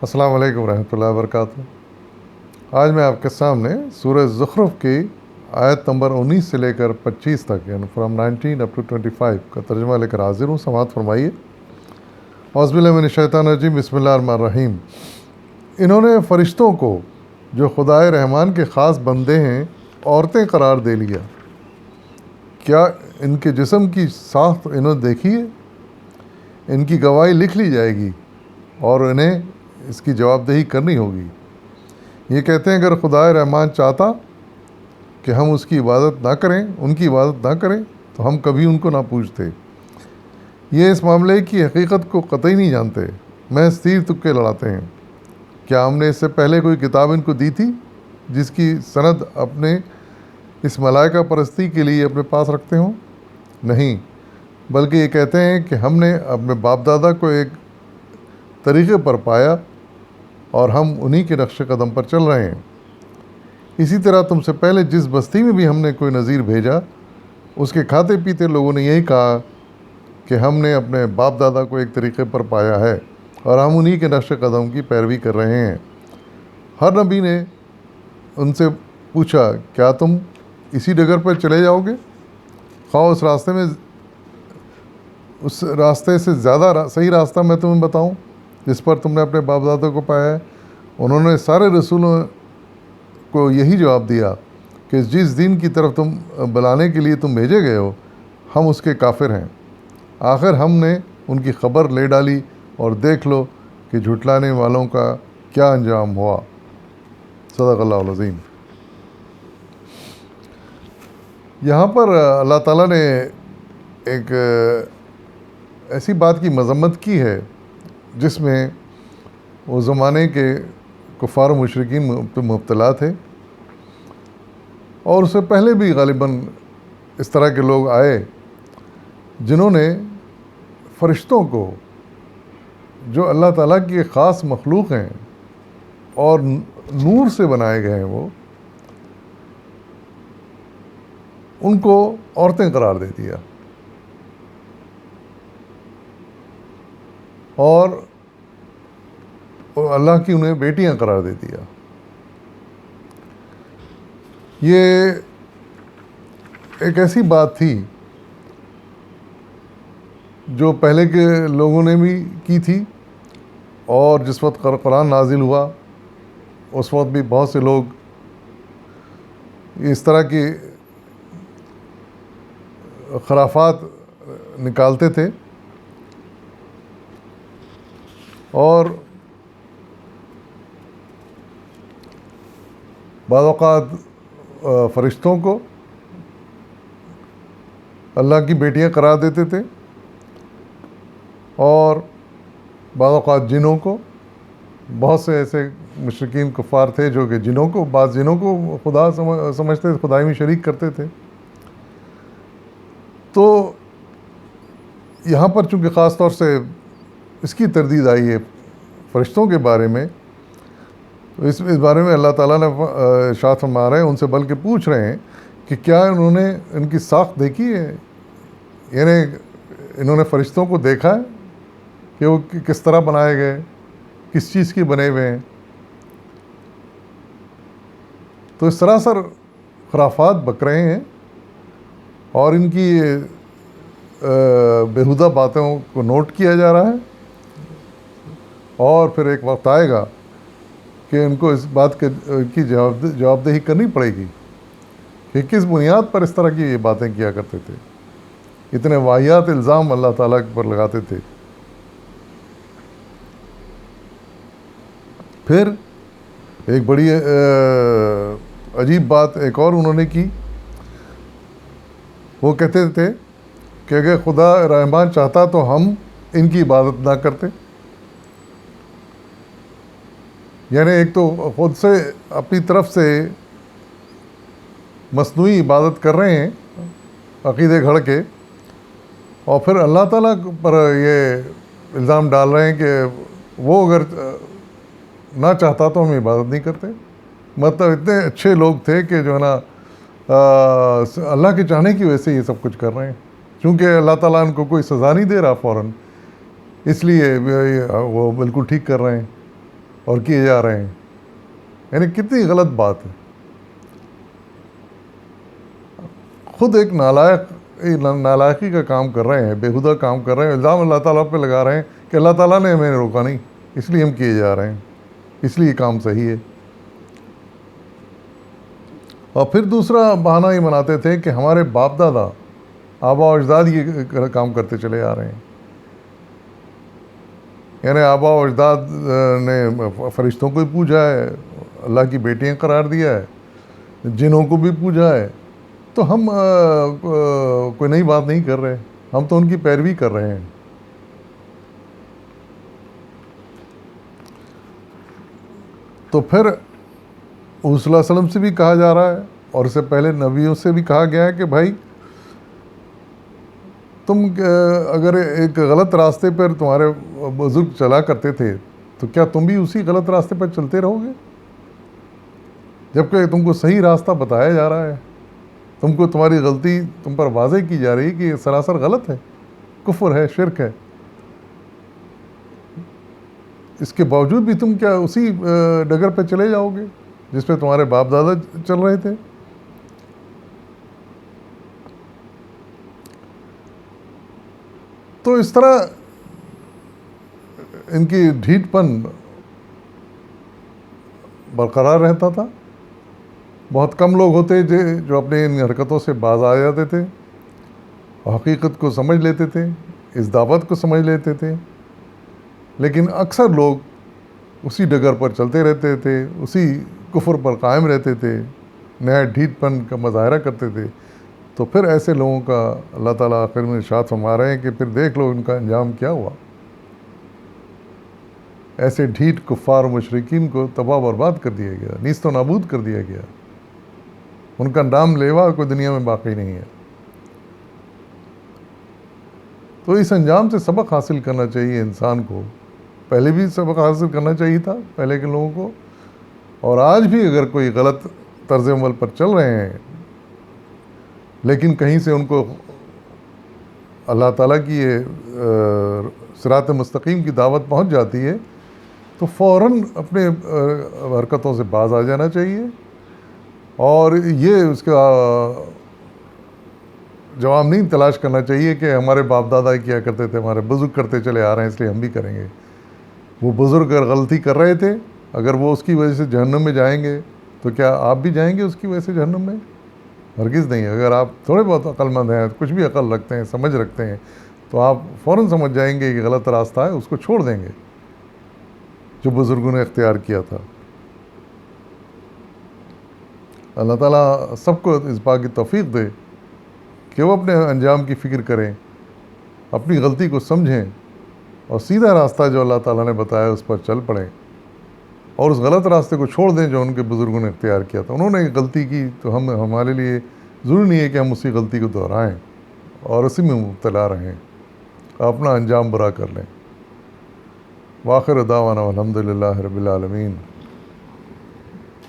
السلام علیکم ورحمۃ اللہ وبرکاتہ۔ آج میں آپ کے سامنے سورہ زخرف کی آیت نمبر 19 سے لے کر 25 تک، یعنی فرام 19 اپ ٹو 25 کا ترجمہ لے کر حاضر ہوں۔ سماعت فرمائیے۔ اعوذ باللہ من الشیطان الرجیم، بسم اللہ الرحمن الرحیم۔ انہوں نے فرشتوں کو جو خدائے رحمان کے خاص بندے ہیں عورتیں قرار دے لیا۔ کیا ان کے جسم کی ساخت انہوں نے دیکھی ہے؟ ان کی گواہی لکھ لی جائے گی اور انہیں اس کی جواب دہی کرنی ہوگی۔ یہ کہتے ہیں اگر خدائے رحمان چاہتا کہ ہم اس کی عبادت نہ کریں، ان کی عبادت نہ کریں، تو ہم کبھی ان کو نہ پوچھتے۔ یہ اس معاملے کی حقیقت کو قطعی نہیں جانتے، محض تیر تکے لڑاتے ہیں۔ کیا ہم نے اس سے پہلے کوئی کتاب ان کو دی تھی جس کی سند اپنے اس ملائکہ پرستی کے لیے اپنے پاس رکھتے ہوں؟ نہیں، بلکہ یہ کہتے ہیں کہ ہم نے اپنے باپ دادا کو ایک طریقے پر پایا اور ہم انہی کے نقش قدم پر چل رہے ہیں۔ اسی طرح تم سے پہلے جس بستی میں بھی ہم نے کوئی نذیر بھیجا، اس کے کھاتے پیتے لوگوں نے یہی کہا کہ ہم نے اپنے باپ دادا کو ایک طریقے پر پایا ہے اور ہم انہی کے نقش قدم کی پیروی کر رہے ہیں۔ ہر نبی نے ان سے پوچھا کیا تم اسی ڈگر پر چلے جاؤ گے؟ خواہ اس راستے سے زیادہ صحیح راستہ میں تمہیں بتاؤں جس پر تم نے اپنے باپ دادا کو پایا ہے۔ انہوں نے سارے رسولوں کو یہی جواب دیا کہ جس دین کی طرف تم بلانے کے لیے تم بھیجے گئے ہو، ہم اس کے کافر ہیں۔ آخر ہم نے ان کی خبر لے ڈالی اور دیکھ لو کہ جھٹلانے والوں کا کیا انجام ہوا۔ صدق اللہ العظیم۔ یہاں پر اللہ تعالیٰ نے ایک ایسی بات کی مذمت کی ہے جس میں وہ زمانے کے کفار و مشرکین مبتلا تھے، اور اس سے پہلے بھی غالباً اس طرح کے لوگ آئے جنہوں نے فرشتوں کو، جو اللہ تعالیٰ کی ایک خاص مخلوق ہیں اور نور سے بنائے گئے ہیں، وہ ان کو عورتیں قرار دے دیا اور اللہ کی انہیں بیٹیاں قرار دے دیا۔ یہ ایک ایسی بات تھی جو پہلے کے لوگوں نے بھی کی تھی، اور جس وقت قرآن نازل ہوا اس وقت بھی بہت سے لوگ اس طرح کی خرافات نکالتے تھے، اور بعض اوقات فرشتوں کو اللہ کی بیٹیاں قرار دیتے تھے، اور بعض اوقات جنوں کو۔ بہت سے ایسے مشرکین کفار تھے جو کہ بعض جنوں کو خدا سمجھتے تھے، خدائی میں شریک کرتے تھے۔ تو یہاں پر چونکہ خاص طور سے اس کی تردید آئی ہے فرشتوں کے بارے میں، تو اس بارے میں اللہ تعالیٰ نے ارشاد فرما رہے ہیں، ان سے بلکہ پوچھ رہے ہیں کہ کیا انہوں نے ان کی ساخت دیکھی ہے، یعنی انہوں نے فرشتوں کو دیکھا ہے کہ وہ کس طرح بنائے گئے، کس چیز کے بنے ہوئے ہیں؟ تو اس طرح سر خرافات بک رہے ہیں، اور ان کی بیہودہ باتوں کو نوٹ کیا جا رہا ہے، اور پھر ایک وقت آئے گا کہ ان کو اس بات کی جواب دہی کرنی پڑے گی کہ کس بنیاد پر اس طرح کی یہ باتیں کیا کرتے تھے، اتنے واہیات الزام اللہ تعالیٰ پر لگاتے تھے۔ پھر ایک بڑی عجیب بات ایک اور انہوں نے کی، وہ کہتے تھے کہ اگر خدا رحمان چاہتا تو ہم ان کی عبادت نہ کرتے۔ یعنی ایک تو خود سے اپنی طرف سے مصنوعی عبادت کر رہے ہیں عقیدے گھڑ کے، اور پھر اللہ تعالیٰ پر یہ الزام ڈال رہے ہیں کہ وہ اگر نہ چاہتا تو ہم عبادت نہیں کرتے۔ مطلب اتنے اچھے لوگ تھے کہ جو ہے نا اللہ کے چاہنے کی وجہ سے یہ سب کچھ کر رہے ہیں، چونکہ اللہ تعالیٰ ان کو کوئی سزا نہیں دے رہا فوراً، اس لیے وہ بالکل ٹھیک کر رہے ہیں۔ اور کیے جا رہے ہیں. یعنی کتنی غلط بات ہے. خود ایک نالائقی کا کام کر رہے ہیں, بےہودہ کام کر رہے ہیں, الزام اللہ تعالیٰ پہ لگا رہے ہیں کہ اللہ تعالیٰ نے ہمیں روکا نہیں, اس لیے ہم کیے جا رہے ہیں, اس لیے یہ کام صحیح ہے. اور پھر دوسرا بہانہ یہ بناتے تھے کہ ہمارے باپ دادا, آبا و اجداد یہ کام کرتے چلے آ رہے ہیں. یعنی آبا و اجداد نے فرشتوں کو بھی پوجا ہے, اللہ کی بیٹیاں قرار دیا ہے, جنوں کو بھی پوجا ہے. تو ہم کوئی نئی بات نہیں کر رہے, ہم تو ان کی پیروی کر رہے ہیں. تو پھر حضور صلی اللہ علیہ وسلم سے بھی کہا جا رہا ہے, اور اس سے پہلے نبیوں سے بھی کہا گیا ہے کہ بھائی تم اگر ایک غلط راستے پر تمہارے بزرگ چلا کرتے تھے تو کیا تم بھی اسی غلط راستے پر چلتے رہو گے, جبکہ تم کو صحیح راستہ بتایا جا رہا ہے. تم کو تمہاری غلطی تم پر واضح کی جا رہی ہے کہ یہ سراسر غلط ہے, کفر ہے, شرک ہے. اس کے باوجود بھی تم کیا اسی ڈگر پہ چلے جاؤ گے جس پہ تمہارے باپ دادا چل رہے تھے. تو اس طرح ان کی ڈھیٹ پن برقرار رہتا تھا. بہت کم لوگ ہوتے جو اپنے ان حرکتوں سے باز آ جاتے تھے, حقیقت کو سمجھ لیتے تھے, اس دعوت کو سمجھ لیتے تھے. لیکن اکثر لوگ اسی ڈگر پر چلتے رہتے تھے, اسی کفر پر قائم رہتے تھے, نیا ڈھیٹ پن کا مظاہرہ کرتے تھے. تو پھر ایسے لوگوں کا اللہ تعالیٰ آخر میں ارشاد فرما رہے ہیں کہ پھر دیکھ لو ان کا انجام کیا ہوا. ایسے ڈھیٹ کفار و مشرکین کو تباہ برباد کر دیا گیا, نیست و نابود کر دیا گیا. ان کا نام لیوا کوئی دنیا میں باقی نہیں ہے. تو اس انجام سے سبق حاصل کرنا چاہیے انسان کو. پہلے بھی سبق حاصل کرنا چاہیے تھا پہلے کے لوگوں کو, اور آج بھی اگر کوئی غلط طرز عمل پر چل رہے ہیں لیکن کہیں سے ان کو اللہ تعالیٰ کی یہ صراط مستقیم کی دعوت پہنچ جاتی ہے تو فوراً اپنے حرکتوں سے باز آ جانا چاہیے, اور یہ اس کا جواب نہیں تلاش کرنا چاہیے کہ ہمارے باپ دادا کیا کرتے تھے, ہمارے بزرگ کرتے چلے آ رہے ہیں اس لیے ہم بھی کریں گے. وہ بزرگ اگر غلطی کر رہے تھے, اگر وہ اس کی وجہ سے جہنم میں جائیں گے تو کیا آپ بھی جائیں گے اس کی وجہ سے جہنم میں؟ ہرگز نہیں. اگر آپ تھوڑے بہت عقل مند ہیں, کچھ بھی عقل رکھتے ہیں, سمجھ رکھتے ہیں, تو آپ فوراً سمجھ جائیں گے کہ غلط راستہ ہے, اس کو چھوڑ دیں گے جو بزرگوں نے اختیار کیا تھا. اللہ تعالیٰ سب کو اس بات کی توفیق دے کہ وہ اپنے انجام کی فکر کریں, اپنی غلطی کو سمجھیں, اور سیدھا راستہ جو اللہ تعالیٰ نے بتایا اس پر چل پڑیں, اور اس غلط راستے کو چھوڑ دیں جو ان کے بزرگوں نے اختیار کیا تھا. انہوں نے ایک غلطی کی تو ہمارے لیے ضروری نہیں ہے کہ ہم اسی غلطی کو دہرائیں اور اسی میں مبتلا رہیں, اپنا انجام برا کر لیں. وآخر دعوانا الحمد للہ رب العالمین.